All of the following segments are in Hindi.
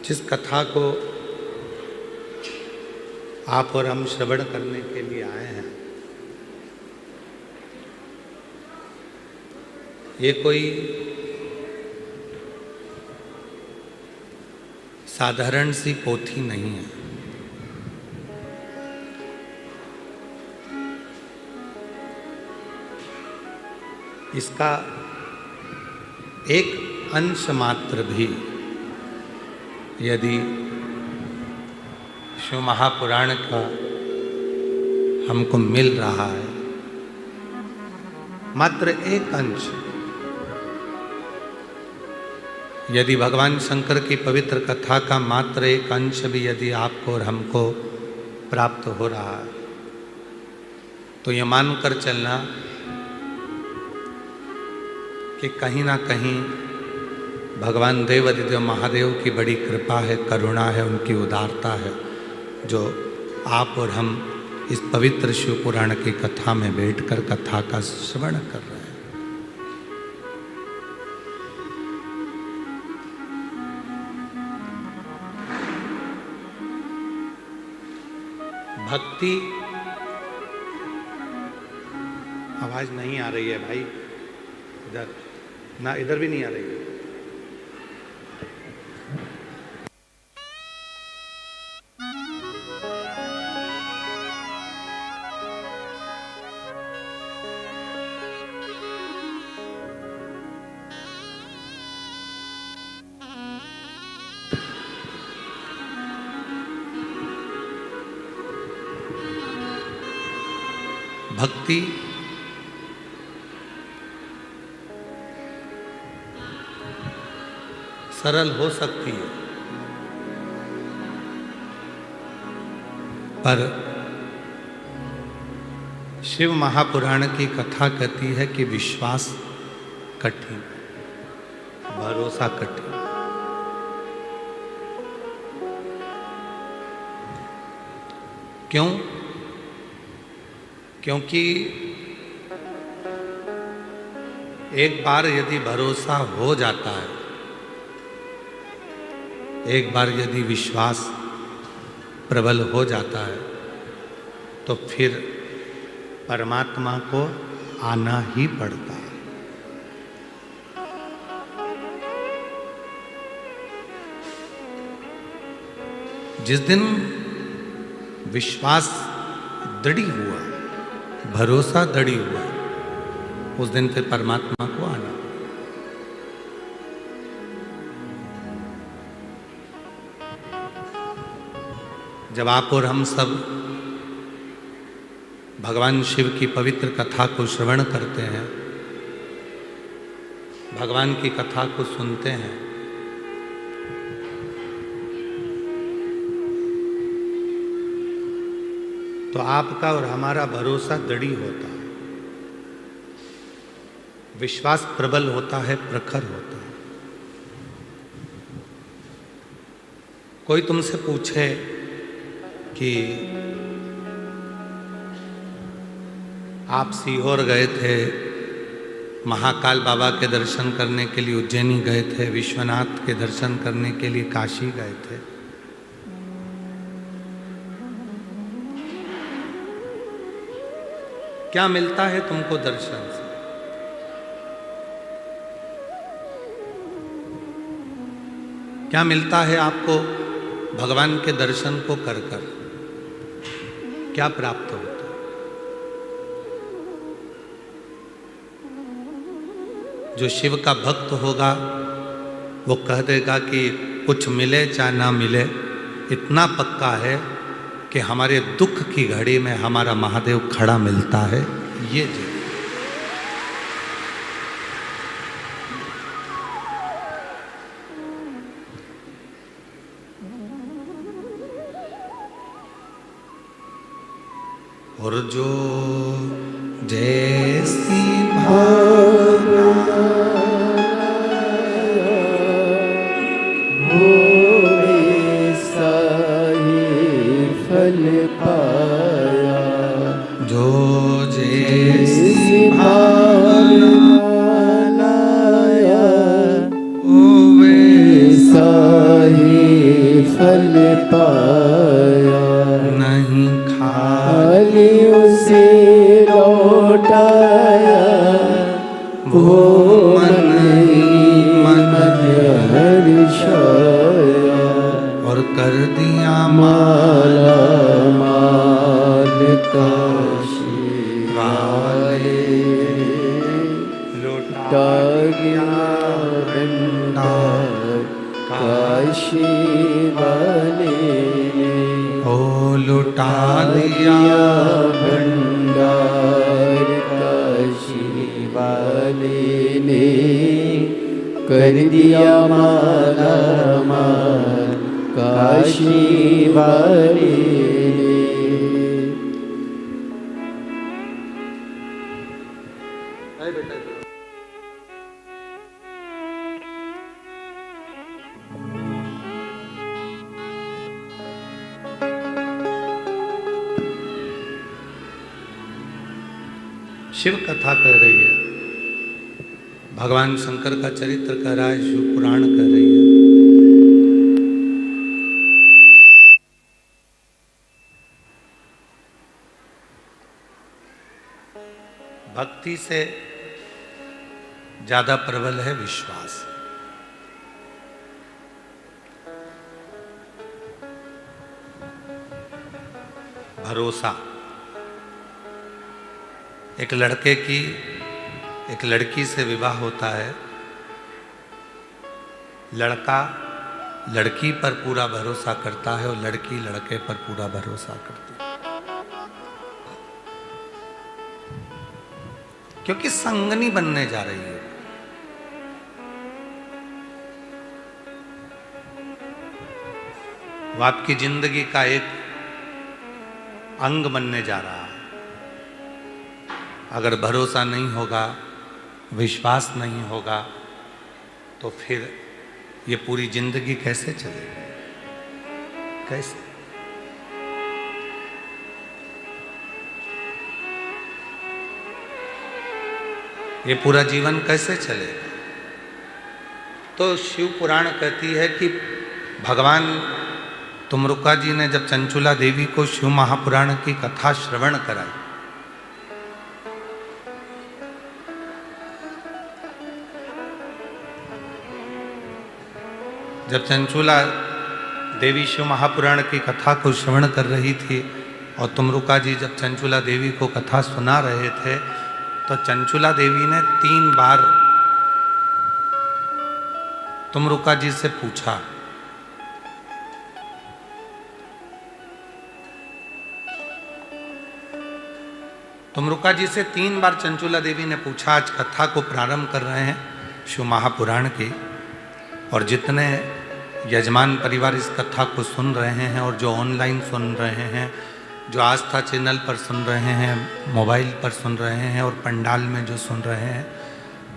जिस कथा को आप और हम श्रवण करने के लिए आए हैं, ये कोई साधारण सी पोथी नहीं है। इसका एक अंश मात्र भी यदि शिव महापुराण का हमको मिल रहा है, मात्र एक अंश, यदि भगवान शंकर की पवित्र कथा का मात्र एक अंश भी यदि आपको और हमको प्राप्त हो रहा है, तो ये मानकर चलना कि कहीं ना कहीं भगवान देवाधिदेव महादेव की बड़ी कृपा है, करुणा है, उनकी उदारता है, जो आप और हम इस पवित्र शिव पुराण की कथा में बैठकर कथा का श्रवण कर रहे हैं। भक्ति, आवाज नहीं आ रही है भाई, इधर ना, इधर भी नहीं आ रही है। भक्ति सरल हो सकती है, पर शिव महापुराण की कथा कहती है कि विश्वास कठिन, भरोसा कठिन। क्यों? क्योंकि एक बार यदि भरोसा हो जाता है, एक बार यदि विश्वास प्रबल हो जाता है, तो फिर परमात्मा को आना ही पड़ता है। जिस दिन विश्वास दृढ़ हुआ, भरोसा दृढ़ हुआ, उस दिन फिर परमात्मा को आना। जब आप और हम सब भगवान शिव की पवित्र कथा को श्रवण करते हैं, भगवान की कथा को सुनते हैं, तो आपका और हमारा भरोसा दृढ़ होता है, विश्वास प्रबल होता है, प्रखर होता है। कोई तुमसे पूछे कि आप सीहोर गए थे, महाकाल बाबा के दर्शन करने के लिए उज्जैनी गए थे, विश्वनाथ के दर्शन करने के लिए काशी गए थे, क्या मिलता है तुमको दर्शन से? क्या मिलता है आपको भगवान के दर्शन को कर कर? क्या प्राप्त होता है? जो शिव का भक्त होगा वो कह देगा कि कुछ मिले चाहे ना मिले, इतना पक्का है कि हमारे दुख की घड़ी में हमारा महादेव खड़ा मिलता है। ये जी और जो जैसी भावना फल पाया, जो जैसी भावना लाया, ओ वैसा ही फल पाया, नहीं खाली उसे लौटाया, वो मन मन हर्षाया, और कर दिया माला माल काशी वाले, लौटा गया भंडार काशी वाले, ओ लुटा दिया भंडार काशी वाले ने, कर दिया माला माल काशी वाले ने। शिव कथा कह रही है, भगवान शंकर का चरित्र कह रहा है, शिव पुराण कह रही है। भक्ति से ज्यादा प्रबल है विश्वास। भरोसा। एक लड़के की एक लड़की से विवाह होता है, लड़का लड़की पर पूरा भरोसा करता है और लड़की लड़के पर पूरा भरोसा करती है, क्योंकि संगनी बनने जा रही है। वो आपकी जिंदगी का एक अंग बनने जा रहा है। अगर भरोसा नहीं होगा, विश्वास नहीं होगा, तो फिर ये पूरी जिंदगी कैसे चलेगी? कैसे? ये पूरा जीवन कैसे चलेगा? तो शिव पुराण कहती है कि भगवान तुमरुका जी ने जब चंचुला देवी को शिव महापुराण की कथा श्रवण कराई, जब चंचुला देवी शिव महापुराण की कथा को श्रवण कर रही थी और तुमरुका जी जब चंचुला देवी को कथा सुना रहे थे, तो चंचुला देवी ने 3 बार तुमरुका जी से पूछा, तुमरुका जी से 3 बार चंचुला देवी ने पूछा। आज कथा को प्रारंभ कर रहे हैं शिव महापुराण की, और जितने यजमान परिवार इस कथा को सुन रहे हैं और जो ऑनलाइन सुन रहे हैं, जो आस्था चैनल पर सुन रहे हैं, मोबाइल पर सुन रहे हैं, और पंडाल में जो सुन रहे हैं,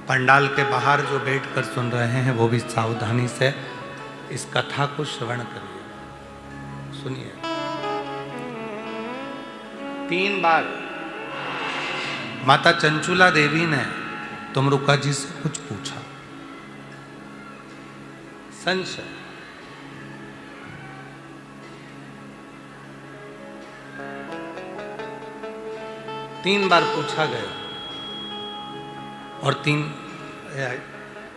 पंडाल के बाहर जो बैठकर सुन रहे हैं, वो भी सावधानी से इस कथा को श्रवण करिए, सुनिए। 3 बार माता चंचुला देवी ने तुमरुका जी से कुछ पूछा, संशय। तीन बार पूछा गया और 3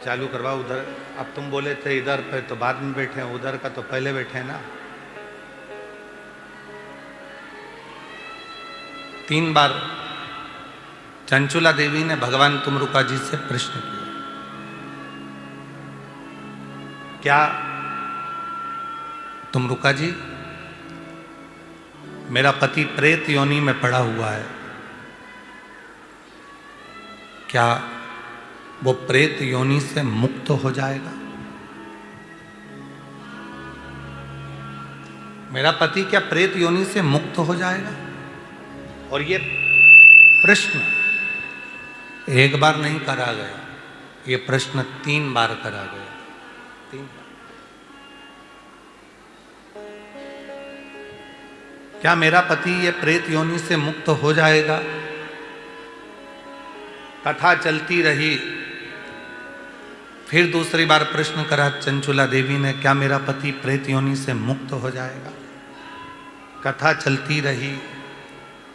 चालू करवा उधर। अब तुम बोले थे इधर पे तो बाद में बैठे, उधर का तो पहले बैठे ना। 3 बार चंचुला देवी ने भगवान तुमरुका जी से प्रश्न किया, क्या तुमरुका जी, मेरा पति प्रेत योनि में पड़ा हुआ है, क्या वो प्रेत योनि से मुक्त हो जाएगा? मेरा पति क्या प्रेत योनि से मुक्त हो जाएगा? और ये प्रश्न एक बार नहीं करा गया, ये प्रश्न 3 बार करा गया। 3 बार। क्या मेरा पति ये प्रेत योनि से मुक्त हो जाएगा? कथा चलती रही, फिर दूसरी बार प्रश्न करा चंचुला देवी ने, क्या मेरा पति प्रेत योनि से मुक्त हो जाएगा? कथा चलती रही।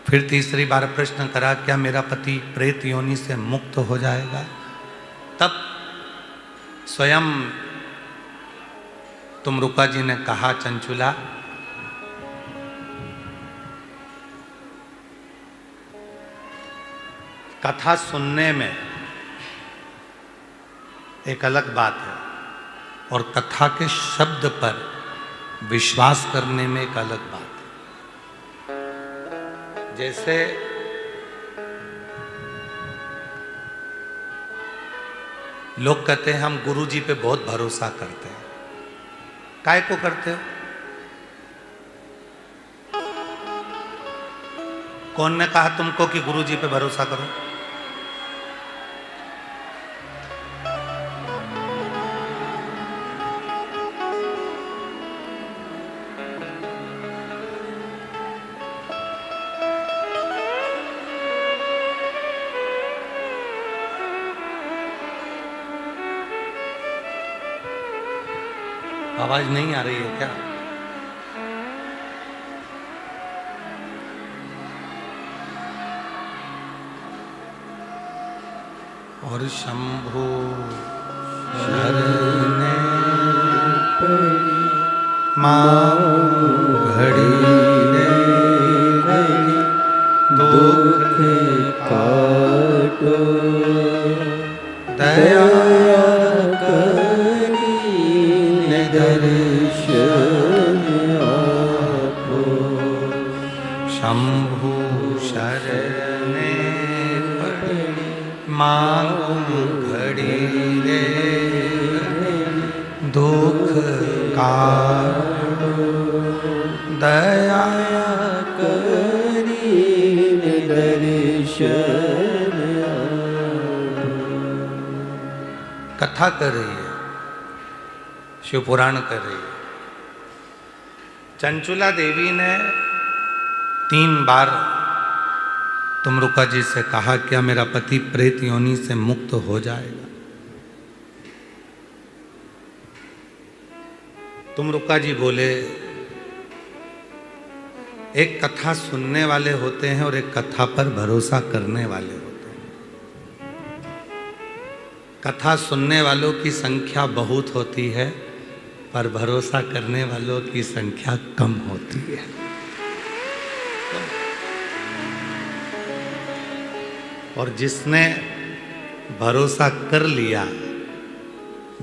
फिर तीसरी बार प्रश्न करा, क्या मेरा पति प्रेत योनि से मुक्त हो जाएगा? तब स्वयं तुमरुका जी ने कहा, चंचुला कथा सुनने में एक अलग बात है और कथा के शब्द पर विश्वास करने में एक अलग बात है। जैसे लोग कहते हैं हम गुरु जी पे बहुत भरोसा करते हैं। काय को करते हो? कौन ने कहा तुमको कि गुरु जी पे भरोसा करो? आवाज नहीं आ रही है क्या? और शंभु शरणे मां घड़ी ने दुख काटो दया दर्शन आपो शंभु शरणे मांगू घड़ी रे दुख काटो दया करीने दर्शन आपो। कथा कर रही है, शिव पुराण कर रही है। चंचुला देवी ने 3 बार तुमरुका जी से कहा, क्या मेरा पति प्रेत योनि से मुक्त हो जाएगा? तुमरुका जी बोले, एक कथा सुनने वाले होते हैं और एक कथा पर भरोसा करने वाले होते हैं। कथा सुनने वालों की संख्या बहुत होती है पर भरोसा करने वालों की संख्या कम होती है। और जिसने भरोसा कर लिया,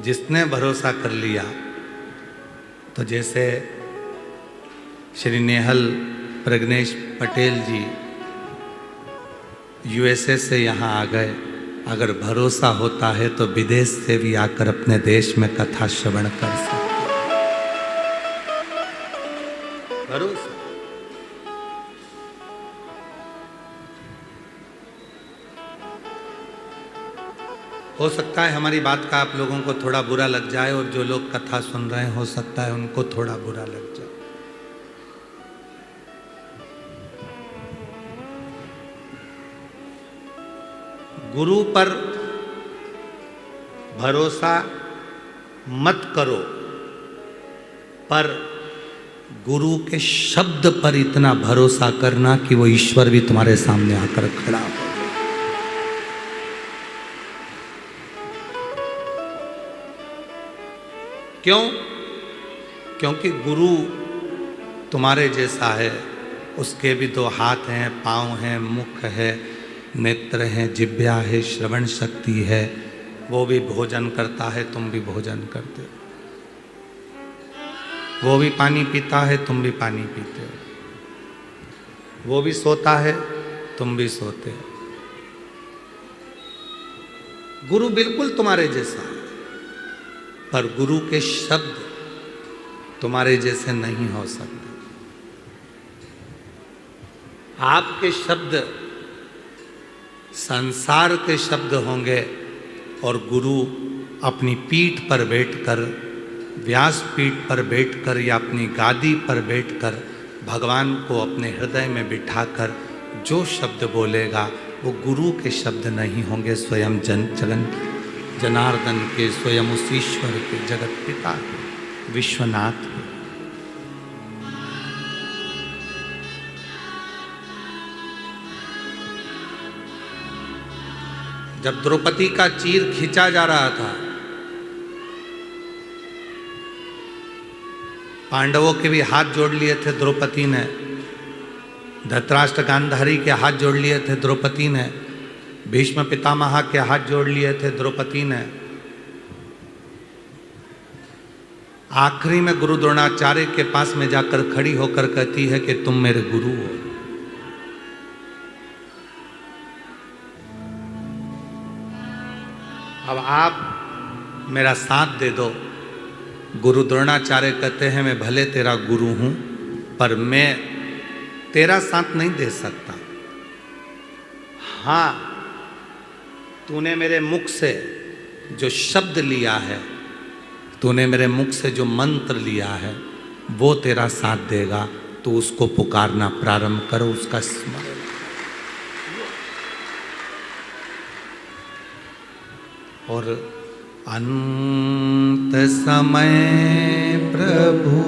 जिसने भरोसा कर लिया, तो जैसे श्री नेहल प्रज्ञेश पटेल जी यूएसए से यहाँ आ गए। अगर भरोसा होता है तो विदेश से भी आकर अपने देश में कथा श्रवण कर सकते। भरोसा। हो सकता है हमारी बात का आप लोगों को थोड़ा बुरा लग जाए और जो लोग कथा सुन रहे हैं हो सकता है उनको थोड़ा बुरा लग जाए। गुरु पर भरोसा मत करो, पर गुरु के शब्द पर इतना भरोसा करना कि वो ईश्वर भी तुम्हारे सामने आकर खड़ा हो। क्यों? क्योंकि गुरु तुम्हारे जैसा है, उसके भी 2 हाथ हैं, पाँव हैं, मुख है, नेत्र हैं, जिह्वा है, श्रवण शक्ति है। वो भी भोजन करता है, तुम भी भोजन करते हो। वो भी पानी पीता है, तुम भी पानी पीते हो। वो भी सोता है, तुम भी सोते हो। गुरु बिल्कुल तुम्हारे जैसा है, पर गुरु के शब्द तुम्हारे जैसे नहीं हो सकते। आपके शब्द संसार के शब्द होंगे और गुरु अपनी पीठ पर बैठकर, व्यास पीठ पर बैठकर या अपनी गादी पर बैठकर भगवान को अपने हृदय में बिठाकर जो शब्द बोलेगा वो गुरु के शब्द नहीं होंगे, स्वयं जगन जनार्दन के, स्वयं उस ईश्वर के, जगत पिता के, विश्वनाथ के। जब द्रौपदी का चीर खींचा जा रहा था, पांडवों के भी हाथ जोड़ लिए थे द्रौपदी ने, धृतराष्ट्र गांधारी के हाथ जोड़ लिए थे द्रौपदी ने, भीष्म पितामह के हाथ जोड़ लिए थे द्रौपदी ने। आखिरी में गुरु द्रोणाचार्य के पास में जाकर खड़ी होकर कहती है कि तुम मेरे गुरु हो। अब आप मेरा साथ दे दो। गुरु द्रोणाचार्य कहते हैं मैं भले तेरा गुरु हूं, पर मैं तेरा साथ नहीं दे सकता। हाँ, तूने मेरे मुख से जो शब्द लिया है, तूने मेरे मुख से जो मंत्र लिया है, वो तेरा साथ देगा। तो उसको पुकारना प्रारंभ करो, उसका स्मरण। और अंत समय प्रभु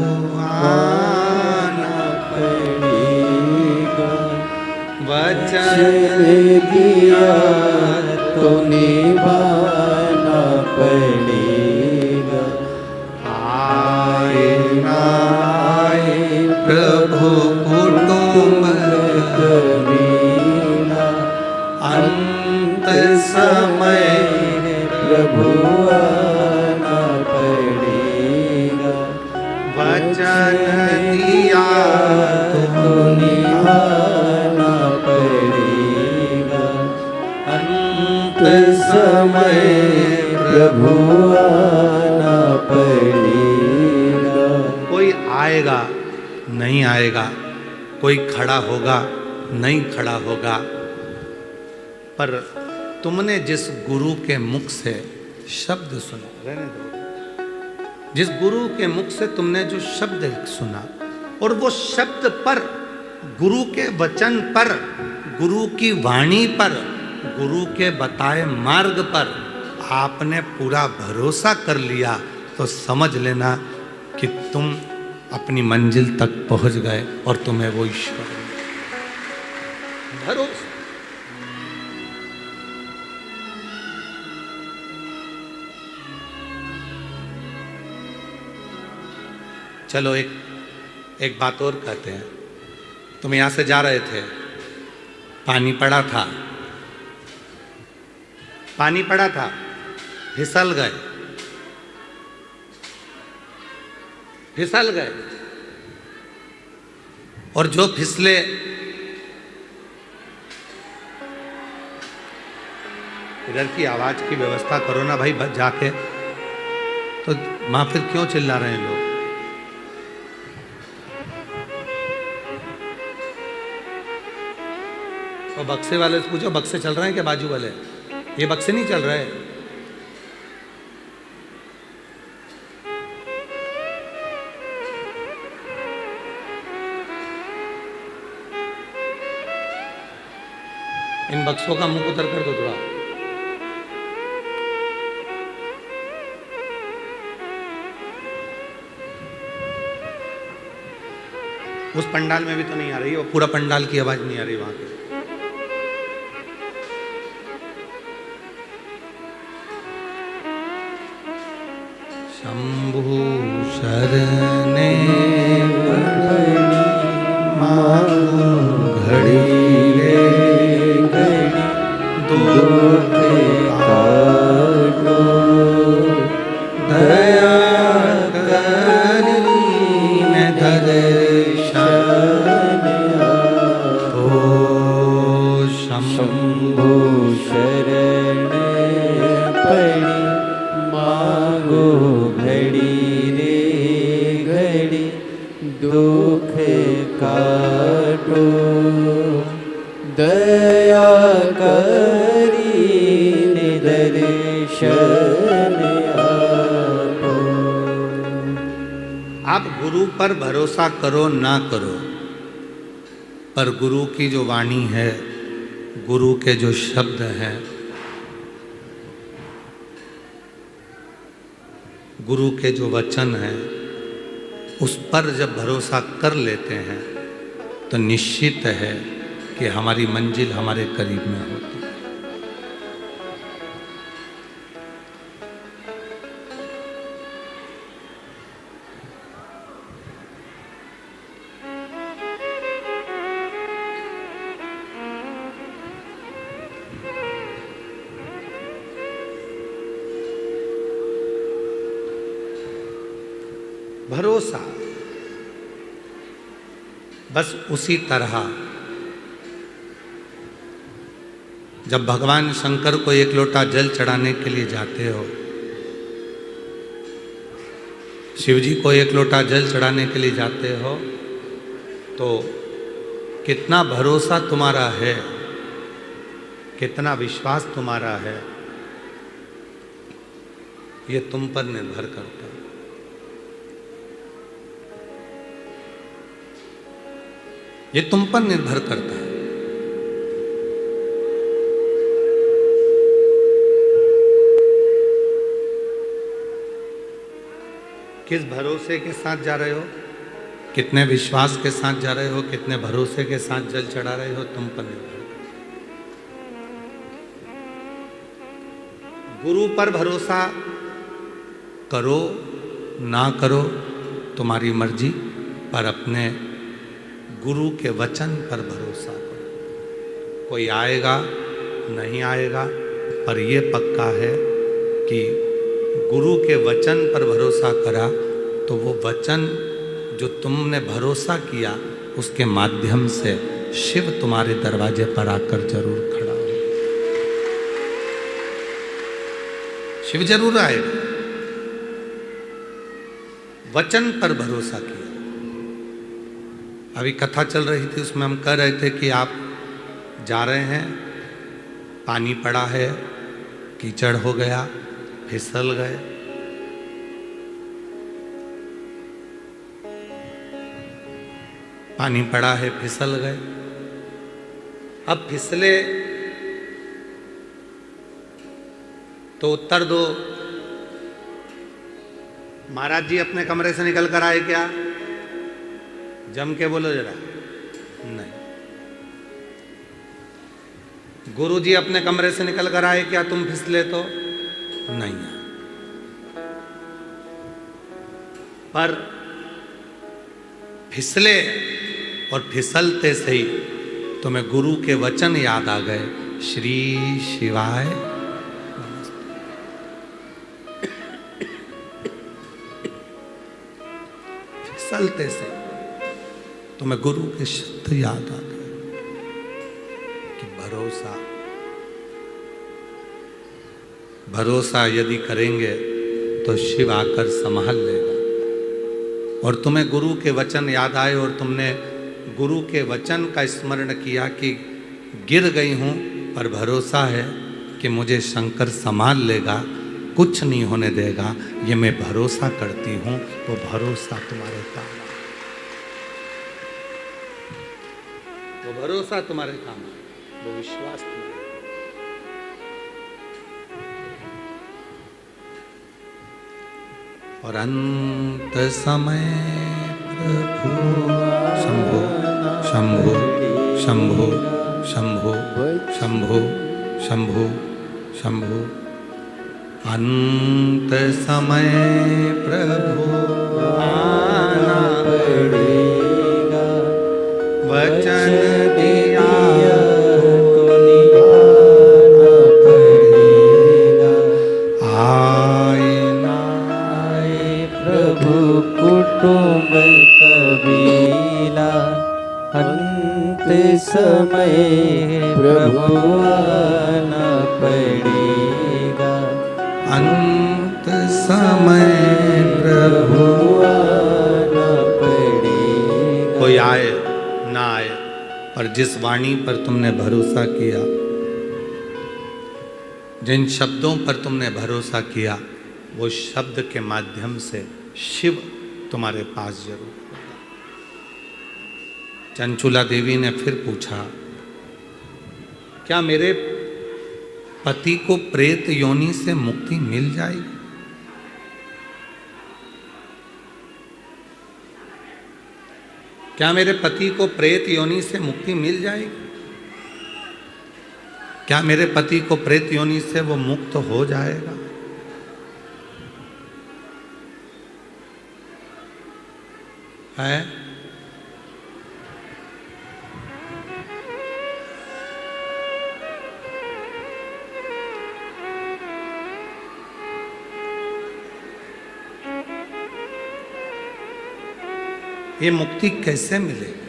आना पड़ेगा, वचन दिया तो निभाना पड़ेगा। आए ना आए प्रभु कुटुंब कबीरा, अंत समय प्रभु आना पड़ेगा। वचन दिया तो निभाना पड़ेगा। अंत समय प्रभु आना पड़ेगा। कोई आएगा नहीं आएगा, कोई खड़ा होगा नहीं खड़ा होगा, पर तुमने जिस गुरु के मुख से शब्द सुना, रहने दो, जिस गुरु के मुख से तुमने जो शब्द सुना, और वो शब्द पर, गुरु के वचन पर, गुरु की वाणी पर, गुरु के बताए मार्ग पर आपने पूरा भरोसा कर लिया, तो समझ लेना कि तुम अपनी मंजिल तक पहुंच गए और तुम्हें वो ईश्वर भरोसा। चलो एक बात और कहते हैं। तुम यहां से जा रहे थे, पानी पड़ा था, पानी पड़ा था, फिसल गए, फिसल गए, और जो फिसले इधर की आवाज की व्यवस्था करो ना भाई जाके। तो मां फिर क्यों चिल्ला रहे हैं लोग? और बक्से वाले से पूछो, बक्से चल रहे हैं क्या बाजू वाले? ये बक्से नहीं चल रहे। इन बक्सों का मुंह उतर कर दो थोड़ा। उस पंडाल में भी तो नहीं आ रही, वो पूरा पंडाल की आवाज नहीं आ रही वहां की। शंभु शरणे मांगो घड़ी रे घड़ी, दुख काटो दया करीने दर्शन आपो। शंभु शरण पड़ी मांगो घड़ी रे घड़ी, दुख काटो दया करीने दर्शन आपो। आप गुरु पर भरोसा करो ना करो, पर गुरु की जो वाणी है, गुरु के जो शब्द हैं, गुरु के जो वचन हैं उस पर जब भरोसा कर लेते हैं तो निश्चित है कि हमारी मंजिल हमारे करीब में होती है। भरोसा बस उसी तरह जब भगवान शंकर को एक लोटा जल चढ़ाने के लिए जाते हो, शिव जी को एक लोटा जल चढ़ाने के लिए जाते हो, तो कितना भरोसा तुम्हारा है, कितना विश्वास तुम्हारा है, ये तुम पर निर्भर करता है। ये तुम पर निर्भर करता है। किस भरोसे के साथ जा रहे हो, कितने विश्वास के साथ जा रहे हो, कितने भरोसे के साथ जल चढ़ा रहे हो, तुम पर निर्भर करता है। गुरु पर भरोसा करो ना करो तुम्हारी मर्जी, पर अपने गुरु के वचन पर भरोसा करो। कोई आएगा नहीं आएगा, पर यह पक्का है कि गुरु के वचन पर भरोसा करा तो वो वचन जो तुमने भरोसा किया उसके माध्यम से शिव तुम्हारे दरवाजे पर आकर जरूर खड़ा हो। शिव जरूर आएगा। वचन पर भरोसा किया। अभी कथा चल रही थी, उसमें हम कह रहे थे कि आप जा रहे हैं, पानी पड़ा है, कीचड़ हो गया, फिसल गए, पानी पड़ा है, फिसल गए। अब फिसले तो उत्तर दो, महाराज जी अपने कमरे से निकल कर आए क्या? जम के बोलो जरा। नहीं। गुरु जी अपने कमरे से निकल कर आए क्या तुम फिसले तो? नहीं। पर फिसले और फिसलते से ही तुम्हें गुरु के वचन याद आ गए, श्री शिवाय फिसलते से तुम्हें गुरु के शब्द याद आ गए कि भरोसा यदि करेंगे तो शिव आकर संभाल लेगा। और तुम्हें गुरु के वचन याद आए और तुमने गुरु के वचन का स्मरण किया कि गिर गई हूँ पर भरोसा है कि मुझे शंकर संभाल लेगा, कुछ नहीं होने देगा, ये मैं भरोसा करती हूँ। वो भरोसा तुम्हारे काम, वो भरोसा तुम्हारे काम, वो विश्वास तुम्हारे। और अंत समय प्रभु शंभो शंभो शंभो शंभो शंभो शंभो शंभो अंत समय प्रभु आना पड़ेगा, वचन दिया तो निभाना पड़ेगा। आए ना आए प्रभु कुटुंब कबीला, अंत समय प्रभु आना पड़ेगा, अंत समय प्रभु आना पड़ेगा। कोई आए ना आए, पर जिस वाणी पर तुमने भरोसा किया, जिन शब्दों पर तुमने भरोसा किया, वो शब्द के माध्यम से शिव तुम्हारे पास जरूर होगा। चंचुला देवी ने फिर पूछा, क्या मेरे पति को प्रेत योनि से मुक्ति मिल जाएगी? क्या मेरे पति को प्रेत योनि से मुक्ति मिल जाएगी? क्या मेरे पति को प्रेत योनि से वो मुक्त हो जाएगा? है? ये मुक्ति कैसे मिलेगी?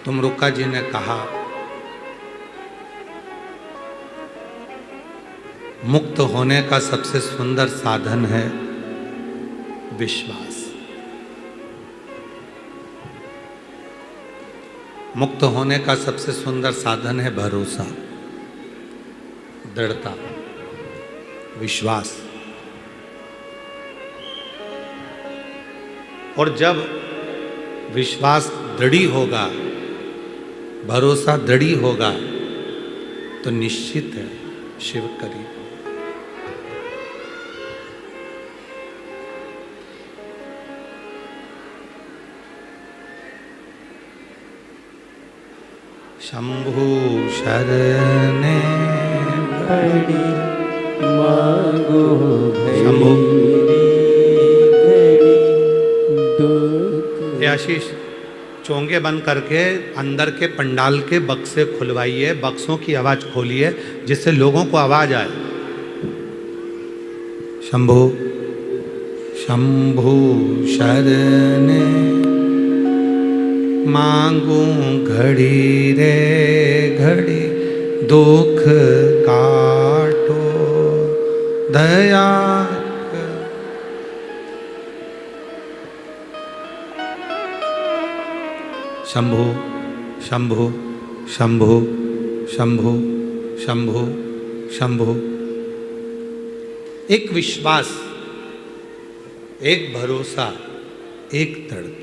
तुमरुका जी ने कहा, मुक्त होने का सबसे सुंदर साधन है विश्वास। मुक्त होने का सबसे सुंदर साधन है भरोसा, दृढ़ता, विश्वास। और जब विश्वास दृढ़ी होगा, भरोसा दृढ़ी होगा, तो निश्चित है शिव करीब। शंभु शरणे पड़ी मांगो शंभु। घड़ी दुख। ये आशीष, चोंगे बंद करके अंदर के पंडाल के बक्से खुलवाइए, बक्सों की आवाज खोलिए जिससे लोगों को आवाज आए। शंभु शंभु शरणे मांगू घड़ी रे घड़ी, दुख काटो दया कर। शंभु शंभु शंभु शंभु शंभु शंभु। एक विश्वास, एक भरोसा, एक दृढ़ता।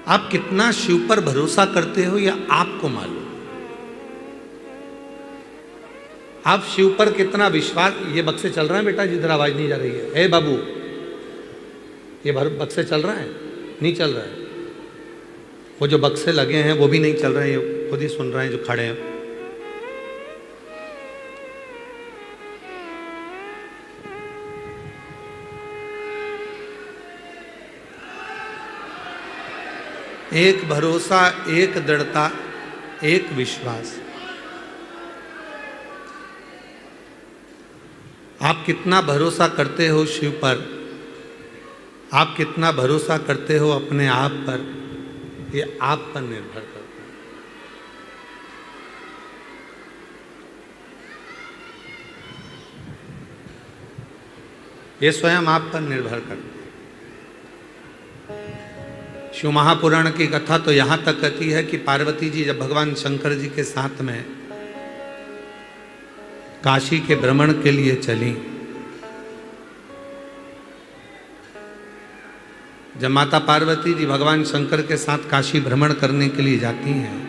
आप कितना शिव पर भरोसा करते हो यह आपको मालूम। आप शिव पर कितना विश्वास। ये बक्से चल रहे हैं बेटा, जिधर आवाज नहीं जा रही है। ए बाबू, ये बक्से चल रहे हैं? नहीं चल रहा है। वो जो बक्से लगे हैं वो भी नहीं चल रहे हैं, ये खुद ही सुन रहे हैं जो खड़े हैं। एक भरोसा, एक दृढ़ता, एक विश्वास। आप कितना भरोसा करते हो शिव पर, आप कितना भरोसा करते हो अपने आप पर, ये आप पर निर्भर करता है। ये स्वयं आप पर निर्भर करता है। शिव महापुराण की कथा तो यहां तक कहती है कि पार्वती जी जब भगवान शंकर जी के साथ में काशी के भ्रमण के लिए चली, जब माता पार्वती जी भगवान शंकर के साथ काशी भ्रमण करने के लिए जाती हैं,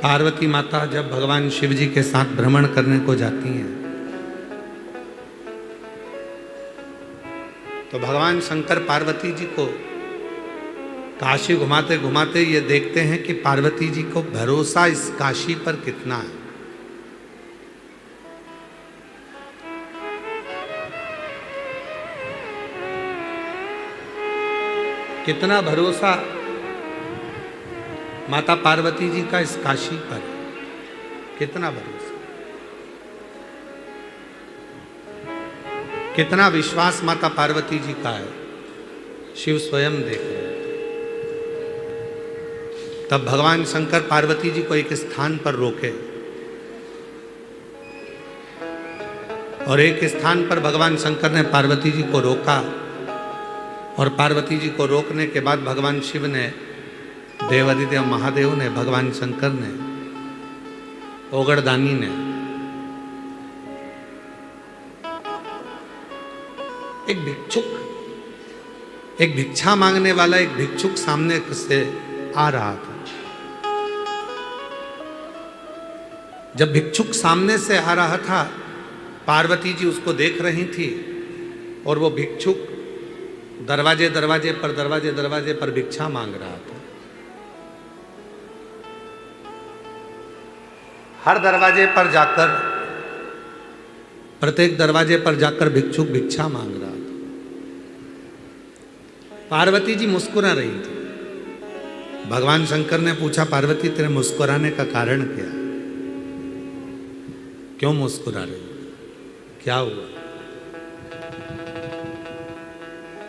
पार्वती माता जब भगवान शिव जी के साथ भ्रमण करने को जाती हैं, तो भगवान शंकर पार्वती जी को काशी घुमाते घुमाते ये देखते हैं कि पार्वती जी को भरोसा इस काशी पर कितना है। कितना भरोसा माता पार्वती जी का इस काशी पर, कितना भरोसा, कितना विश्वास माता पार्वती जी का है, शिव स्वयं देख रहे हैं। तब भगवान शंकर पार्वती जी को एक स्थान पर रोके और एक स्थान पर भगवान शंकर ने पार्वती जी को रोका, और पार्वती जी को रोकने के बाद भगवान शिव ने, देवादिदेव महादेव ने, भगवान शंकर ने, ओगड़दानी ने एक भिक्षा मांगने वाला एक भिक्षुक सामने से आ रहा था। जब भिक्षुक सामने से आ रहा था, पार्वती जी उसको देख रही थी और वो भिक्षुक दरवाजे दरवाजे पर भिक्षा मांग रहा था। हर दरवाजे पर जाकर, प्रत्येक दरवाजे पर जाकर भिक्षुक भिक्षा मांग रहा था। पार्वती जी मुस्कुरा रही थी। भगवान शंकर ने पूछा, पार्वती तेरे मुस्कुराने का कारण क्या है? क्यों मुस्कुरा रही? क्या हुआ?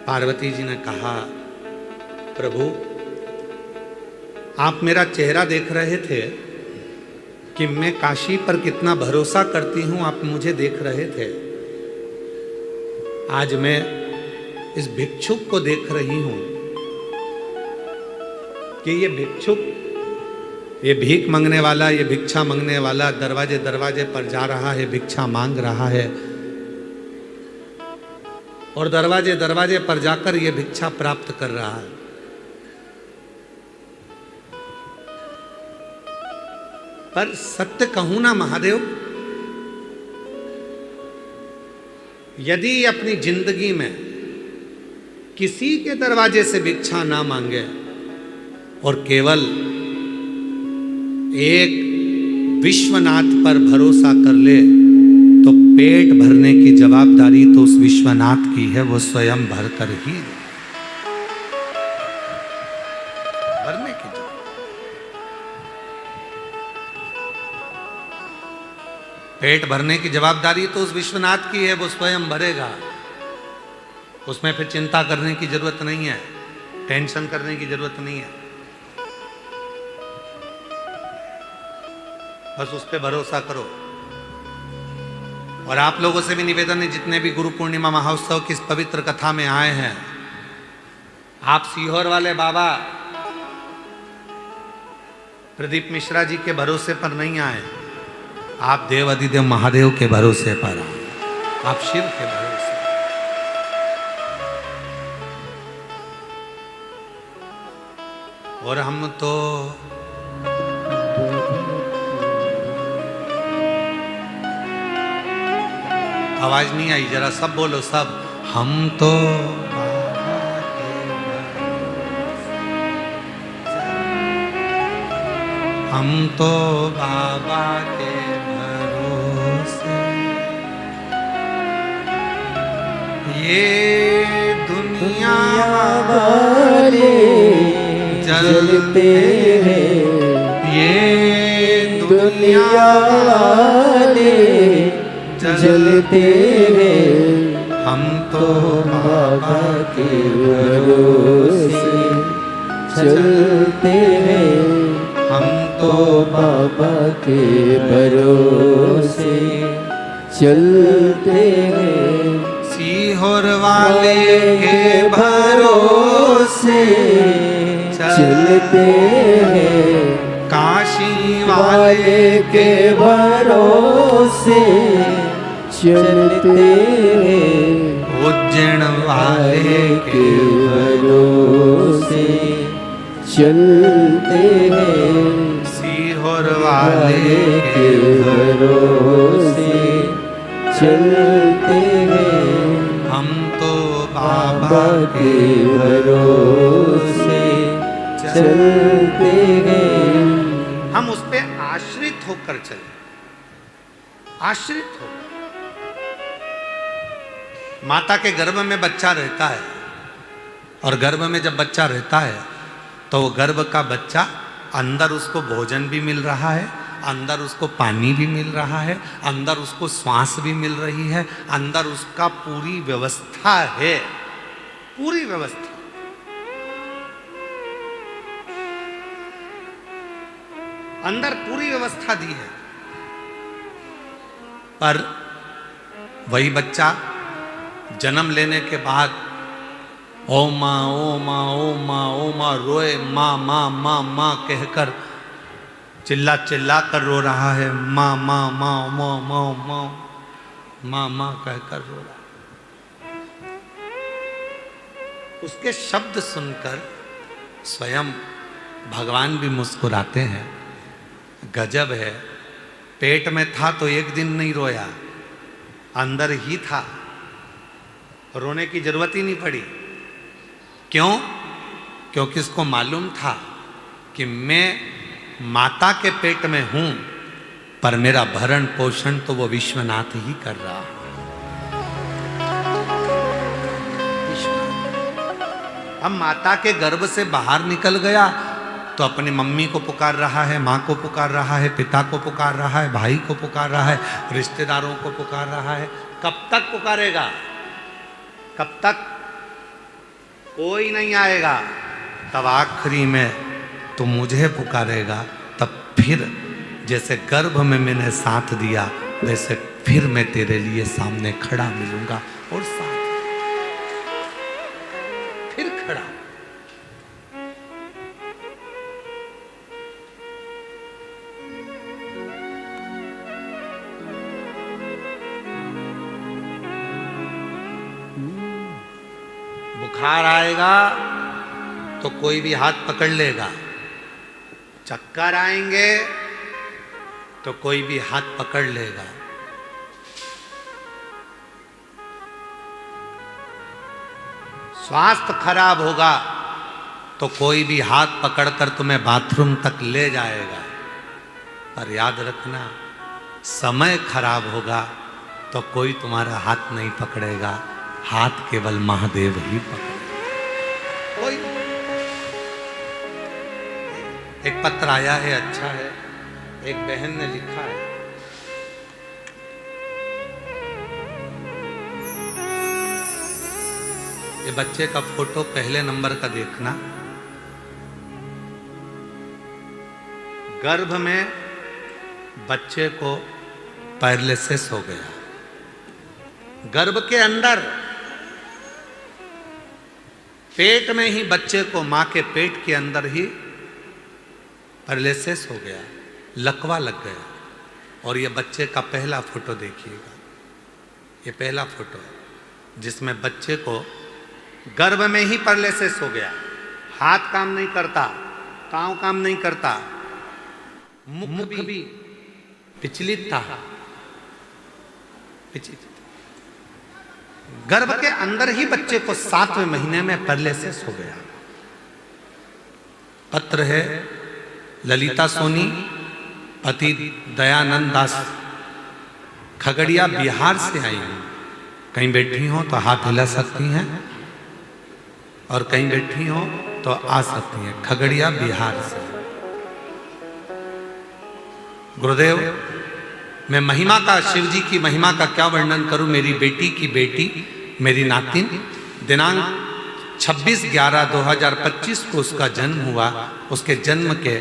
पार्वती जी ने कहा, प्रभु आप मेरा चेहरा देख रहे थे कि मैं काशी पर कितना भरोसा करती हूं, आप मुझे देख रहे थे। आज मैं इस भिक्षुक को देख रही हूं कि ये भिक्षुक, ये भीख मांगने वाला, ये भिक्षा मांगने वाला दरवाजे पर जा रहा है, भिक्षा मांग रहा है और दरवाजे पर जाकर ये भिक्षा प्राप्त कर रहा है। पर सत्य कहूं ना महादेव, यदि अपनी जिंदगी में किसी के दरवाजे से भिक्षा ना मांगे और केवल एक विश्वनाथ पर भरोसा कर ले, तो पेट भरने की जवाबदारी तो उस विश्वनाथ की है, वो स्वयं भरकर ही भरने की। पेट भरने की जवाबदारी तो उस विश्वनाथ की है, वो स्वयं भरेगा। उसमें फिर चिंता करने की जरूरत नहीं है, टेंशन करने की जरूरत नहीं है। बस उस पर भरोसा करो। और आप लोगों से भी निवेदन है, जितने भी गुरु पूर्णिमा महोत्सव की इस पवित्र कथा में आए हैं, आप सीहोर वाले बाबा प्रदीप मिश्रा जी के भरोसे पर नहीं आए, आप देव अधिदेव महादेव के भरोसे पर आए, आप शिव के भरोसे। और हम तो आवाज नहीं आई, जरा सब बोलो, सब। हम तो बाबा के भरोसे, ये दुनिया वाले जलते हैं, ये दुनिया वाले जलते हैं, हम तो बाबा के भरोसे चलते हैं, हम तो बाबा के भरोसे चलते हैं, सीहोर वाले के भरोसे चलते हैं, काशी वाले के भरोसे चलते हैं, उज्जैन वाले के भरोसे चलते हैं, सीहोर वाले के भरोसे चलते हैं, हम तो बाबा के भरोसे चलते हैं। हम उस पे आश्रित होकर चले, आश्रित हो। माता के गर्भ में बच्चा रहता है और गर्भ में जब बच्चा रहता है तो वो गर्भ का बच्चा, अंदर उसको भोजन भी मिल रहा है, अंदर उसको पानी भी मिल रहा है, अंदर उसको श्वास भी मिल रही है, अंदर उसका पूरी व्यवस्था है, पूरी व्यवस्था। अंदर पूरी व्यवस्था दी है। पर वही बच्चा जन्म लेने के बाद ओ माँ ओ माँ ओ माँ ओ माँ रोए, माँ माँ माँ माँ कहकर चिल्ला चिल्ला कर रो रहा है, माँ माँ माँ माँ माँ माँ माँ माँ कहकर रो रहा है। उसके शब्द सुनकर स्वयं भगवान भी मुस्कुराते हैं। गजब है, पेट में था तो एक दिन नहीं रोया, अंदर ही था, रोने की जरूरत ही नहीं पड़ी। क्यों? क्योंकि उसको मालूम था कि मैं माता के पेट में हूं, पर मेरा भरण पोषण तो वो विश्वनाथ ही कर रहा है। अब माता के गर्भ से बाहर निकल गया तो अपनी मम्मी को पुकार रहा है, माँ को पुकार रहा है, पिता को पुकार रहा है, भाई को पुकार रहा है, रिश्तेदारों को पुकार रहा है। कब तक पुकारेगा? कब तक? कोई नहीं आएगा। तब आखिरी में तो मुझे पुकारेगा, तब फिर जैसे गर्भ में मैंने साथ दिया वैसे फिर मैं तेरे लिए सामने खड़ा मिलूंगा और साथ फिर खड़ा। बुखार आएगा तो कोई भी हाथ पकड़ लेगा, चक्कर आएंगे तो कोई भी हाथ पकड़ लेगा। स्वास्थ्य खराब होगा तो कोई भी हाथ पकड़कर तुम्हें बाथरूम तक ले जाएगा। पर याद रखना, समय खराब होगा तो कोई तुम्हारा हाथ नहीं पकड़ेगा, हाथ केवल महादेव ही पकड़ेगा। कोई एक पत्र आया है, अच्छा है, एक बहन ने लिखा है, ये बच्चे का फोटो पहले नंबर का देखना। गर्भ में बच्चे को पैरालिसिस हो गया, गर्भ के अंदर पेट में ही बच्चे को, मां के पेट के अंदर ही पैरालिसिस हो गया, लकवा लग गया। और ये बच्चे का पहला फोटो देखिएगा, ये पहला फोटो है जिसमें बच्चे को गर्भ में ही पैरालिसिस हो गया, हाथ काम नहीं करता, पांव काम नहीं करता, मुख भी विचलित था, गर्भ के अंदर ही बच्चे को 7वें महीने में पैरालिसिस हो गया। पत्र है ललिता सोनी, पति दयानंद दास, खगड़िया बिहार से आई हूं। कहीं बैठी हो तो हाथ हिला सकती हैं और कहीं बैठी हो तो आ सकती हैं। खगड़िया बिहार से। गुरुदेव, मैं महिमा का, शिव जी की महिमा का क्या वर्णन करूं। मेरी बेटी की बेटी, मेरी नातिन, दिनांक 26/11/2025 को उसका जन्म हुआ। उसके जन्म के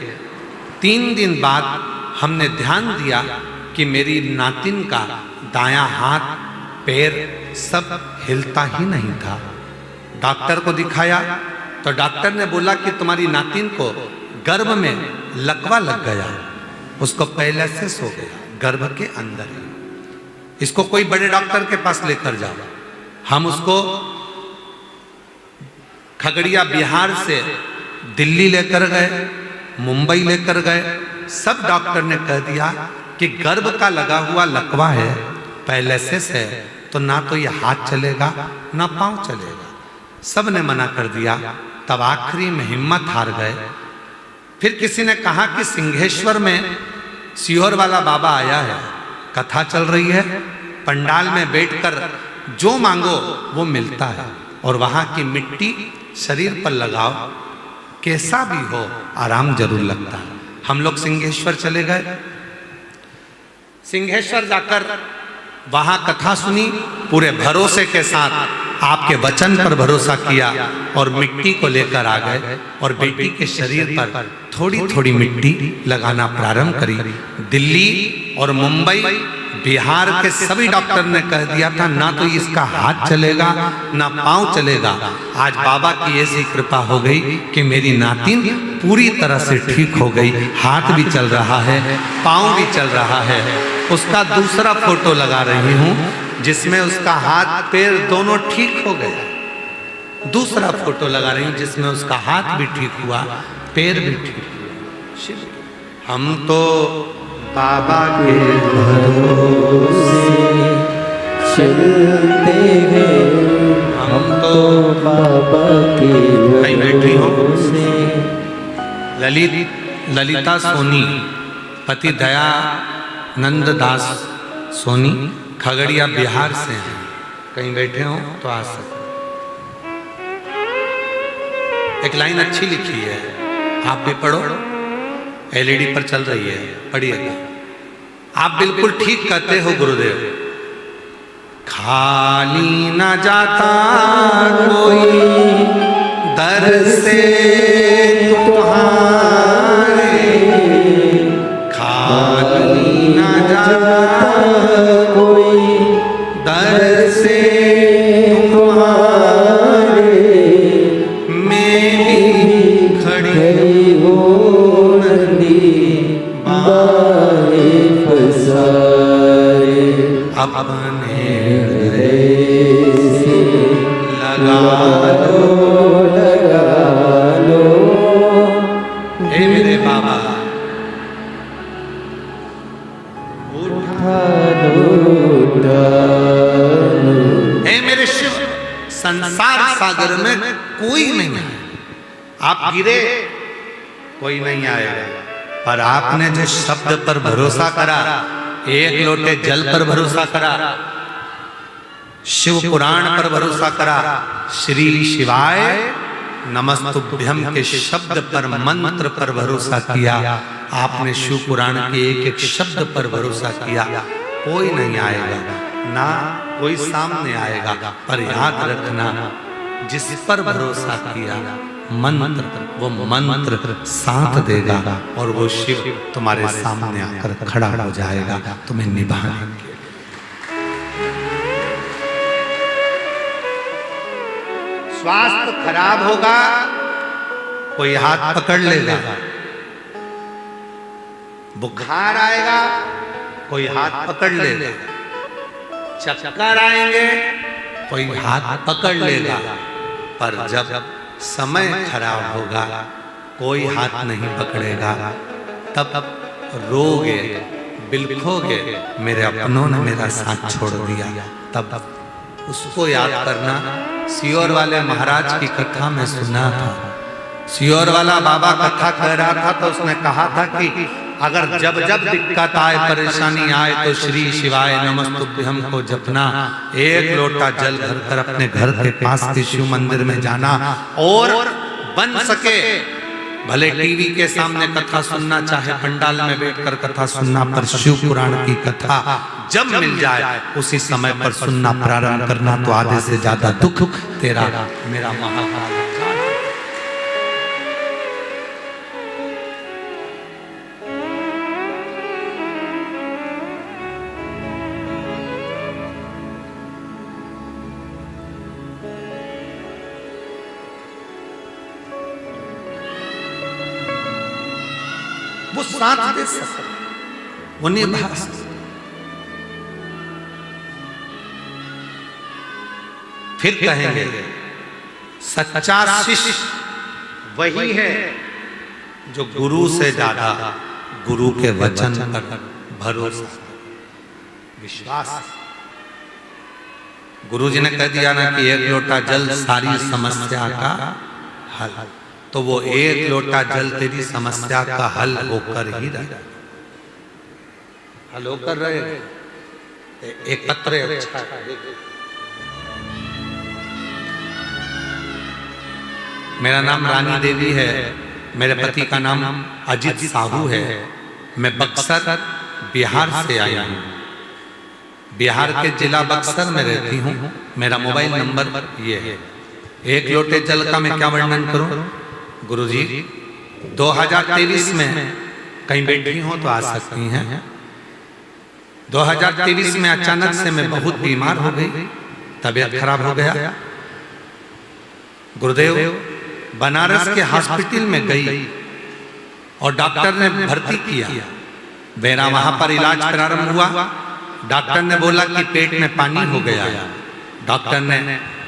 3 दिन बाद हमने ध्यान दिया कि मेरी नातिन का दायां हाथ पैर सब हिलता ही नहीं था। डॉक्टर को दिखाया तो डॉक्टर ने बोला कि तुम्हारी नातिन को गर्भ में लकवा लग गया, उसको पैरालिसिस हो गया गर्भ के अंदर ही, इसको कोई बड़े डॉक्टर के पास लेकर जाओ। हम उसको खगड़िया बिहार से दिल्ली लेकर गए, मुंबई लेकर गए। सब डॉक्टर ने कह दिया कि गर्भ का लगा हुआ लकवा है, पैरालिसिस है, तो ना तो ये हाथ चलेगा ना पांव चलेगा। सब ने मना कर दिया। तब आखिरी में हिम्मत हार गए। फिर किसी ने कहा कि सिंहेश्वर में सीहोर वाला बाबा आया है, कथा चल रही है, पंडाल में बैठकर जो मांगो वो मिलता है, और वहां की मिट्टी शरीर पर लगाओ, कैसा भी हो आराम जरूर लगता है। हम लोग सिंहेश्वर चले गए। सिंहेश्वर जाकर वहां कथा सुनी, पूरे भरोसे के साथ आपके वचन पर भरोसा किया और मिट्टी को लेकर आ गए और बेटी के शरीर पर थोड़ी थोड़ी मिट्टी लगाना प्रारंभ करी। दिल्ली और मुंबई बिहार के सभी डॉक्टर ने कह दिया था ना तो इसका हाथ चलेगा ना पांव चलेगा। आज बाबा की ऐसी कृपा हो गई कि मेरी नातिन पूरी तरह से ठीक हो गई, हाथ भी चल रहा है, पांव भी चल रहा है। उसका दूसरा फोटो लगा रही हूं जिसमें उसका हाथ पैर दोनों ठीक हो गया। दूसरा फोटो लगा रही हूं जिसमें उसका हाथ भी ठीक हुआ, पैर भी ठीक हुआ। हम तो बाबा के भरोसे चलते हैं, हम तो बाबा के कहीं बैठी हो? भरोसे। ललिता सोनी, पति दयानंद दास सोनी, खगड़िया बिहार से हैं। कहीं बैठे हो तो आ सकते। एक लाइन अच्छी लिखी है, आप भी पढ़ो, एलईडी पर चल रही है, पढ़िएगा। आप बिल्कुल ठीक कहते हो गुरुदेव। खाली न जाता कोई दर से तुम्हारे, खाली न जाता कोई दर से तुम्हारे, मैं भी खड़ी हो नदी बाए पसारे। अपने हृदय से लगा लो। हे मेरे बाबा, उठा लो। हे मेरे शिव, संसार सागर में कोई नहीं है। आप गिरे कोई नहीं आएगा, पर आपने जिस शब्द पर भरोसा करा, एक लोटे जल पर भरोसा करा, शिव पुराण पर भरोसा करा, श्री शिवाय नमस्तुभ्यम के शब्द पर, मंत्र पर भरोसा किया, आपने शिव पुराण के एक एक शब्द पर भरोसा किया, कोई नहीं आएगा, ना कोई सामने आएगा। पर याद रखना, जिस पर भरोसा किया मंत्र, वो मंत्र साथ देगा और वो शिव तुम्हारे सामने आकर खड़ा हो जाएगा तुम्हें निभाने के लिए। स्वास्थ्य खराब होगा, कोई हाथ पकड़ लेगा। बुखार आएगा, कोई हाथ पकड़ लेगा। चक्कर आएंगे, कोई हाथ पकड़ लेगा। पर जब समय खराब होगा, कोई हाथ नहीं पकड़ेगा। तब रोगे, बिलखोगे, मेरे अपनों ने मेरा साथ छोड़ दिया। तब उसको याद करना। सियोर वाले महाराज की कथा में सुना था, सियोर वाला बाबा कथा कह रहा था, तो उसने कहा था कि अगर जब जब दिक्कत आए, परेशानी आए, तो श्री शिवाय नमस्तुभ्यम को जपना। एक लोटा जल भर कर अपने घर के पास के शिव मंदिर में जाना, और बन सके भले टीवी के सामने कथा सुनना, चाहे पंडाल में बैठकर कथा सुनना, पर शिव पुराण की कथा जब मिल जाए उसी समय पर सुनना प्रारंभ करना, तो आधे से ज्यादा दुख तेरा मेरा महाकाल। वो साथ दे सकते, वो निभा सकते। फिर कहेंगे सच्चा शिष्य वही है जो गुरु से ज्यादा गुरु के वचन पर भरोसा, विश्वास। गुरु जी ने कह दिया ना कि एक लोटा जल सारी समस्या का हल, तो वो एक लोटा जल तेरी समस्या का हल होकर ही रहे, हल होकर रहे। एकत्र अच्छा है। मेरा नाम रानी देवी है, मेरे पति का नाम अजित साहू है। मैं बक्सर बिहार से आई हूँ, बिहार के जिला बक्सर में रहती हूँ। मेरा मोबाइल नंबर ये है। एक लोटे जल का मैं क्या वर्णन करूँ गुरुजी? 2023 में कहीं बैठी हो तो आ सकती हैं। 2023 में अचानक से मैं बहुत बीमार हो गई, तबीयत खराब हो गया। गुरुदेव बनारस के हॉस्पिटल में गई और डॉक्टर ने भर्ती किया। मेरा वहां पर इलाज प्रारंभ हुआ। डॉक्टर ने बोला कि पेट में पानी हो गया। डॉक्टर ने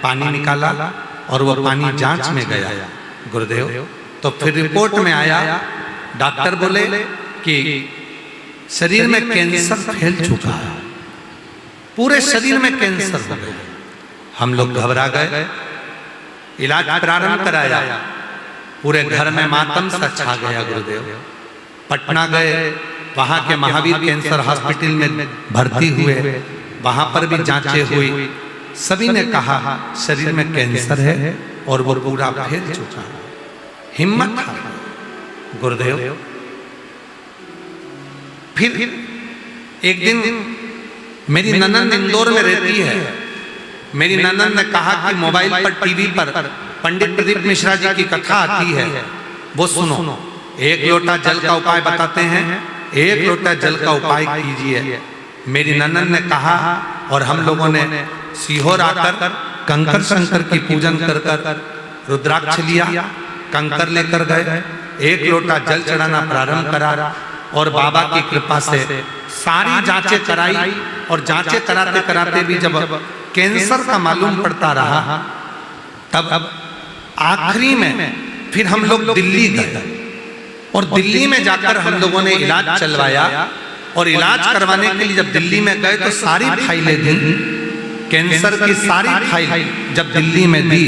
पानी निकाला, और वो पानी जांच में गया गुरुदेव। तो फिर रिपोर्ट में आया, डॉक्टर बोले कि शरीर में कैंसर फैल चुका है, पूरे शरीर में कैंसर हो गया। हम लोग घबरा गए, इलाज प्रारंभ कराया, पूरे घर में मातम सा छा गया गुरुदेव। पटना गए, वहां के महावीर कैंसर हॉस्पिटल में भर्ती हुए, वहां पर भी जांचें हुई, सभी ने कहा शरीर में कैंसर है और वो पूरा फैल चुका है। हिम्मत था गुरुदेव। फिर एक दिन मेरी ननंद इंदौर में रहती है, मेरी ननंद ने कहा कि मोबाइल पर टीवी पर पंडित प्रदीप मिश्रा जी की कथा आती है, वो सुनो, एक लोटा जल का उपाय बताते हैं, एक लोटा जल का उपाय कीजिए। मेरी ननंद ने कहा और हम लोगों ने सीहोर आकर कंकर शंकर की पूजन कर रुद्राक्ष लिया, कंकर लेकर गए, एक लोटा जल चढ़ाना प्रारंभ करा और बाबा की कृपा से सारी जांचें कराई। और जांचें कराते कराते भी जब कैंसर का मालूम पड़ता रहा, तब आखिरी में फिर हम लोग दिल्ली गए और दिल्ली में जाकर हम लोगों ने इलाज चलवाया। और इलाज करवाने के लिए जब दिल्ली में गए तो सारी फाइलें दी, कैंसर की सारी फाइल जब दिल्ली में दी,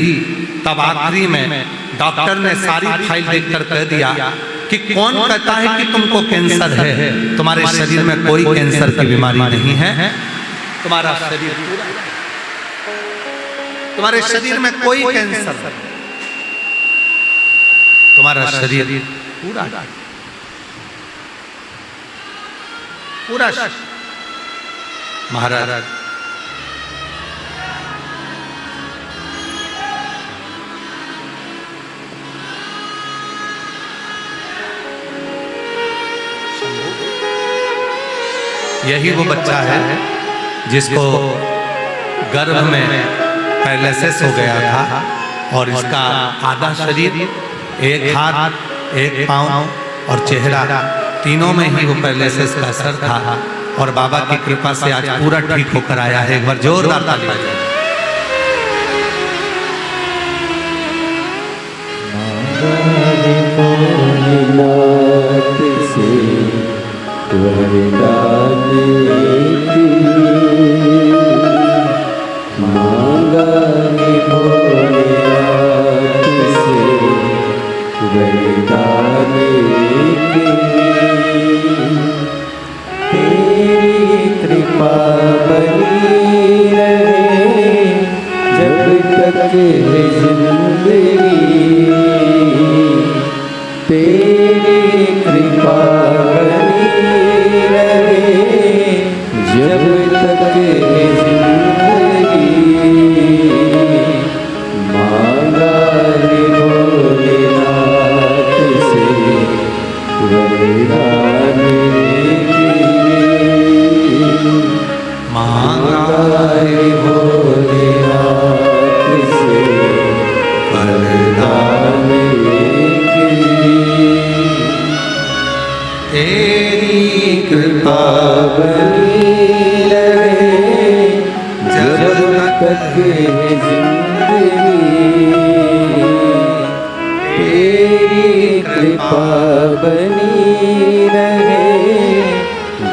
तब आखिरी में डॉक्टर ने सारी फाइल देखकर कह दिया कि कौन कहता है कि तुमको कैंसर है, तुम्हारे शरीर में कोई कैंसर की बीमारी नहीं है, तुम्हारा शरीर पूरा, तुम्हारे शरीर में कोई कैंसर, तुम्हारा शरीर पूरा पूरा। महाराज यही वो बच्चा है जिसको गर्भ में पैरालिसिस हो गया था और इसका आधा शरीर, एक हाथ, एक पांव और चेहरा, तीनों में ही वो पैरालिसिस का असर था। और बाबा की कृपा से आज पूरा ठीक होकर आया है। एक बार जोरदार ताली बजाइए। कृपा बनी रहे जब तक है जिंदगी, तेरी कृपा बनी रहे जब तक है जिंदगी। मांगा रे भोलेनाथ से वरदान, मांगा रे भोलेनाथ से वरदान, तेरी कृपा बनी रहे जब तक है जिंदगी, तेरी कृपा बनी रहे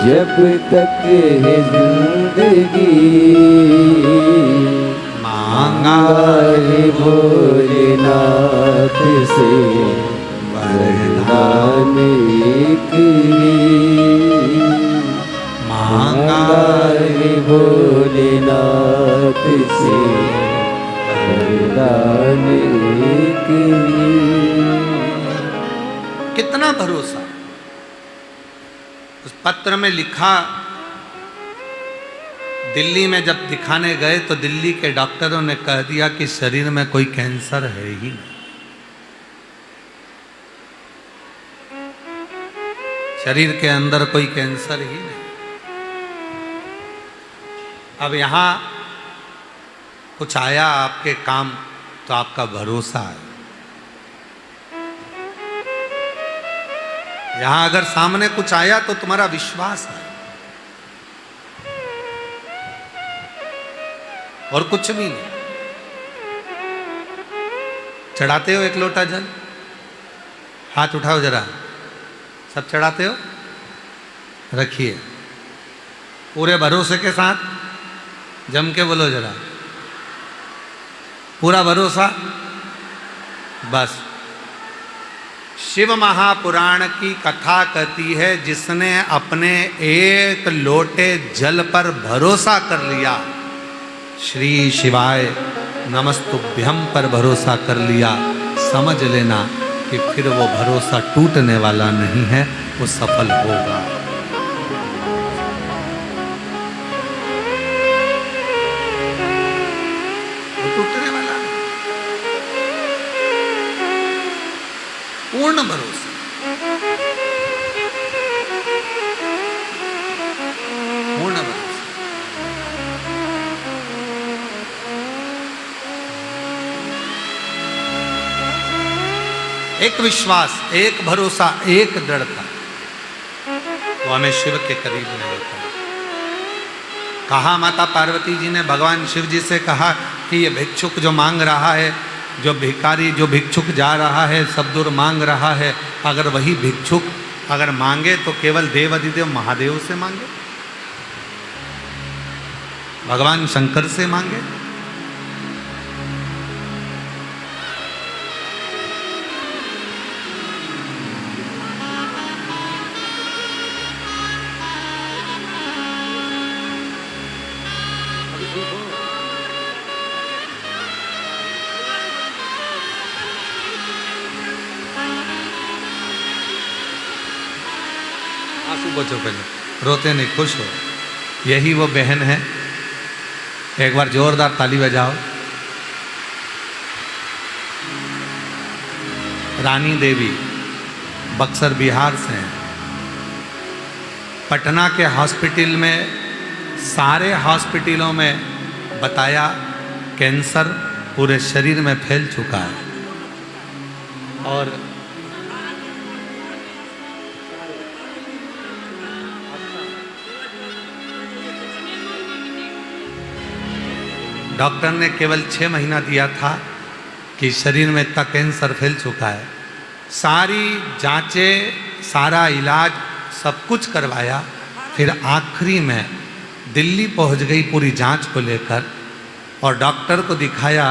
जब तक है जिंदगी। मांगा है भोलेनाथ से वरदान एक ही, मांगा है भोलेनाथ से वरदान एक ही। कितना भरोसा। उस पत्र में लिखा, दिल्ली में जब दिखाने गए तो दिल्ली के डॉक्टरों ने कह दिया कि शरीर में कोई कैंसर है ही नहीं, शरीर के अंदर कोई कैंसर ही नहीं। अब यहां कुछ आया आपके काम तो आपका भरोसा है। यहां अगर सामने कुछ आया तो तुम्हारा विश्वास है और कुछ भी नहीं। चढ़ाते हो एक लोटा जल? हाथ उठाओ जरा, सब चढ़ाते हो? रखिए पूरे भरोसे के साथ, जम के बोलो जरा, पूरा भरोसा। बस शिव महापुराण की कथा कहती है, जिसने अपने एक लोटे जल पर भरोसा कर लिया, श्री शिवाय नमस्तुभ्यम पर भरोसा कर लिया, समझ लेना कि फिर वो भरोसा टूटने वाला नहीं है, वो सफल होगा। वो टूटने वाला नहीं, पूर्ण भरोसा। पूर्ण भरोसा। एक विश्वास, एक भरोसा, एक दृढ़ता, वो हमें शिव के करीब में लेता है। कहा माता पार्वती जी ने भगवान शिव जी से कहा कि ये भिक्षुक जो मांग रहा है, जो भिखारी, जो भिक्षुक जा रहा है, सब दूर मांग रहा है, अगर वही भिक्षुक अगर मांगे तो केवल देवाधिदेव महादेव से मांगे, भगवान शंकर से मांगे। आंसू बचो पहले, रोते नहीं, खुश हो। यही वो बहन है, एक बार जोरदार ताली बजाओ। रानी देवी बक्सर बिहार से हैं। पटना के हॉस्पिटल में, सारे हॉस्पिटलों में बताया कैंसर पूरे शरीर में फैल चुका है, और डॉक्टर ने केवल 6 महीना दिया था कि शरीर में इतना कैंसर फैल चुका है। सारी जांचें, सारा इलाज, सब कुछ करवाया, फिर आखिरी में दिल्ली पहुंच गई पूरी जांच को लेकर, और डॉक्टर को दिखाया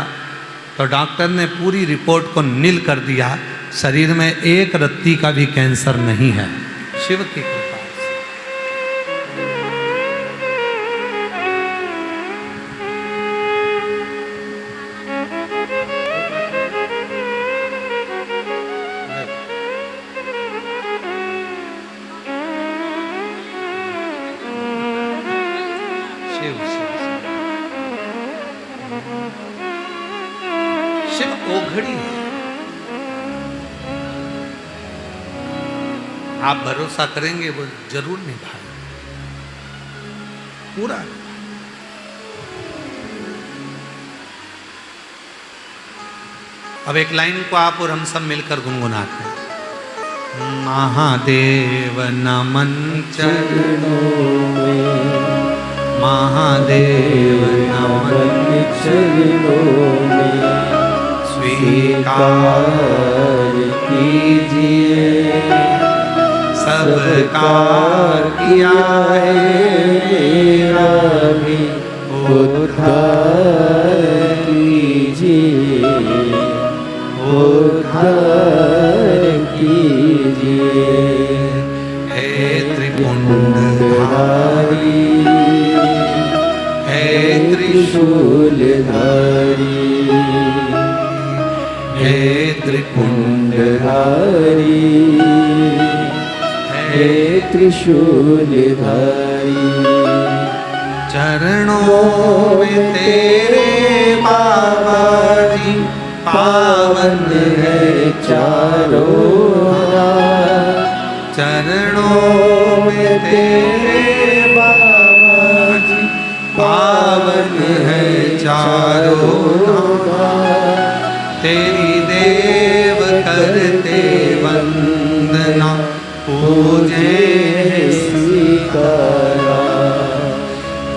तो डॉक्टर ने पूरी रिपोर्ट को नील कर दिया, शरीर में एक रत्ती का भी कैंसर नहीं है, शिव की कृपा। शिव ओघड़ी है। आप भरोसा करेंगे वो जरूर निभाए पूरा। अब एक लाइन को आप और हम सब मिलकर गुनगुनाते हैं। महादेव नमन चरणों में, महादेव नमन चरणों में, स्वीकार कीजिए सबका किया है मेरा भी उद्धार कीजिए, उद्धार कीजिए। हे त्रिपुंडधारी, हे त्रिशूलधारी, हे त्रिपुंडधारी, हे त्रिशूलधारी। चरणों में तेरे बाबा जी पावन है चारों राह, चरणों में तेरे बाबा जी पावन है चारों राह। तेरी देव करते वंदना, पूजे सीतारा।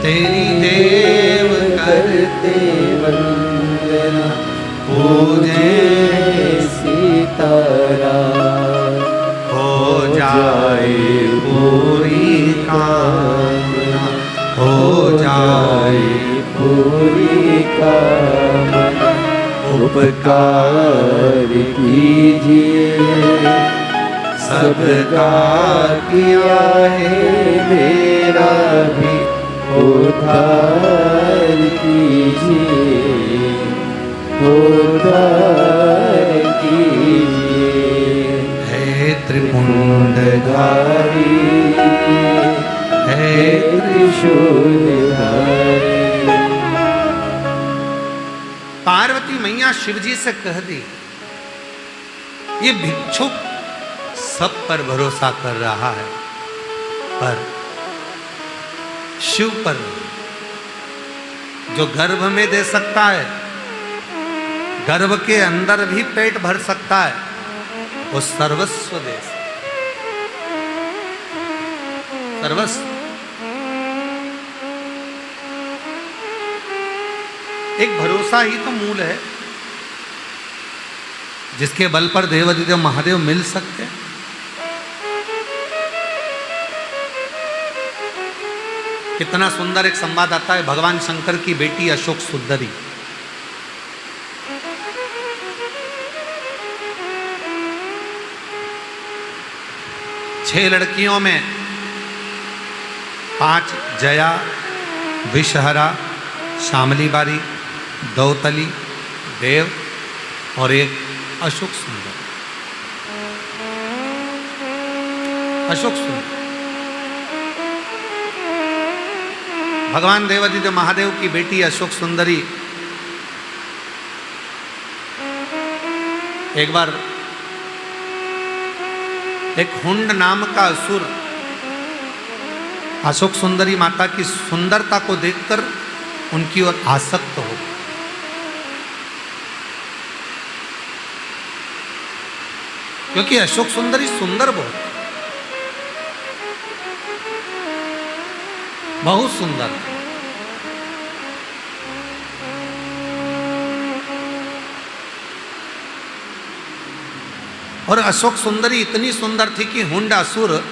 तेरी देव करते वंदना, पूजे सीताराम हो जाए पूरी कामना, हो जाए पूरी कामना। उपकार कीजिए सबका किया है, मेरा भी उद्धार कीजिए, उद्धार कीजिए। हे त्रिपुंडधारी, हे त्रिशूलधारी। पार्वती मैया शिव जी से कह दी, ये भिक्षुक सब पर भरोसा कर रहा है, पर शिव पर जो गर्भ में दे सकता है, गर्भ के अंदर भी पेट भर सकता है, वो सर्वस्व दे सकता है। सर्वस्व। एक भरोसा ही तो मूल है जिसके बल पर देवाधिदेव महादेव मिल सकते हैं। कितना सुंदर एक संवाद आता है भगवान शंकर की बेटी अशोक सुंदरी। छह लड़कियों में 5 जया, विषहरा, शामली बारी, दौतली, देव और एक अशोक सुंदर। अशोक सुंदर भगवान देवाधिदेव महादेव की बेटी अशोक सुंदरी एक बार एक हुंड नाम का असुर अशोक सुंदरी माता की सुंदरता को देखकर उनकी ओर आसक्त हो, क्योंकि अशोक सुंदरी सुंदर बहुत सुंदर। और अशोक सुंदरी इतनी सुंदर थी कि हुंड असुर,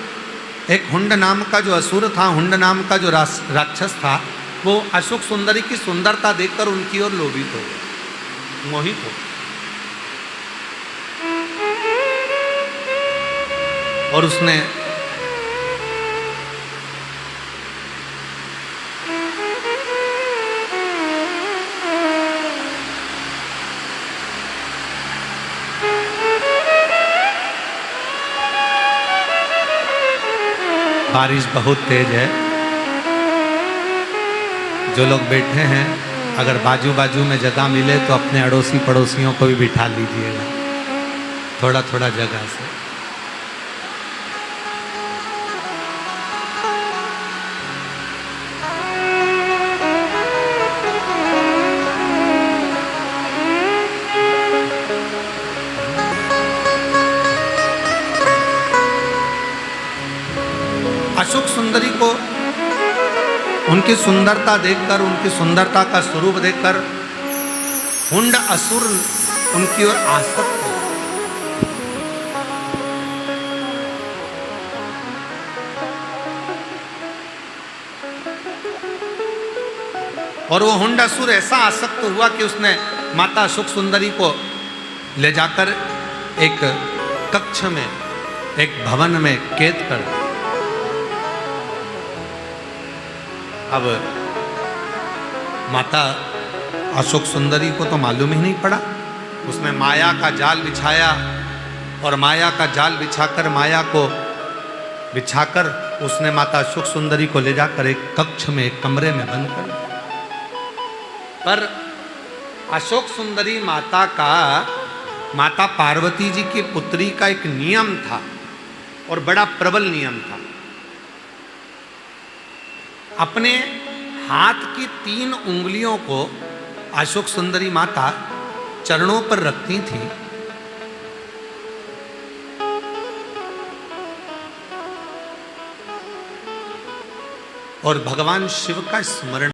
एक हुंड नाम का जो असुर था, हुंड नाम का जो राक्षस था, वो अशोक सुंदरी की सुंदरता देखकर उनकी ओर लोभित हो गया, मोहित हो। और उसने बारिश बहुत तेज है, जो लोग बैठे हैं अगर बाजू बाजू में जगह मिले तो अपने अड़ोसी पड़ोसियों को भी बिठा लीजिएगा, थोड़ा थोड़ा जगह से। अशोक सुंदरी को उनकी सुंदरता देखकर, उनकी सुंदरता का स्वरूप देखकर हुंड असुर उनकी ओर आसक्त हो। और वो हुंड असुर ऐसा आसक्त हुआ कि उसने माता अशोक सुंदरी को ले जाकर एक कक्ष में, एक भवन में कैद कर दिया। अब माता अशोक सुंदरी को तो मालूम ही नहीं पड़ा, उसने माया का जाल बिछाया और माया का जाल बिछाकर उसने माता अशोक सुंदरी को ले जाकर एक कक्ष में, एक कमरे में बंद कर दिया। पर अशोक सुंदरी माता पार्वती जी की पुत्री का एक नियम था और बड़ा प्रबल नियम था। अपने हाथ की 3 उंगलियों को अशोक सुंदरी माता चरणों पर रखती थी और भगवान शिव का स्मरण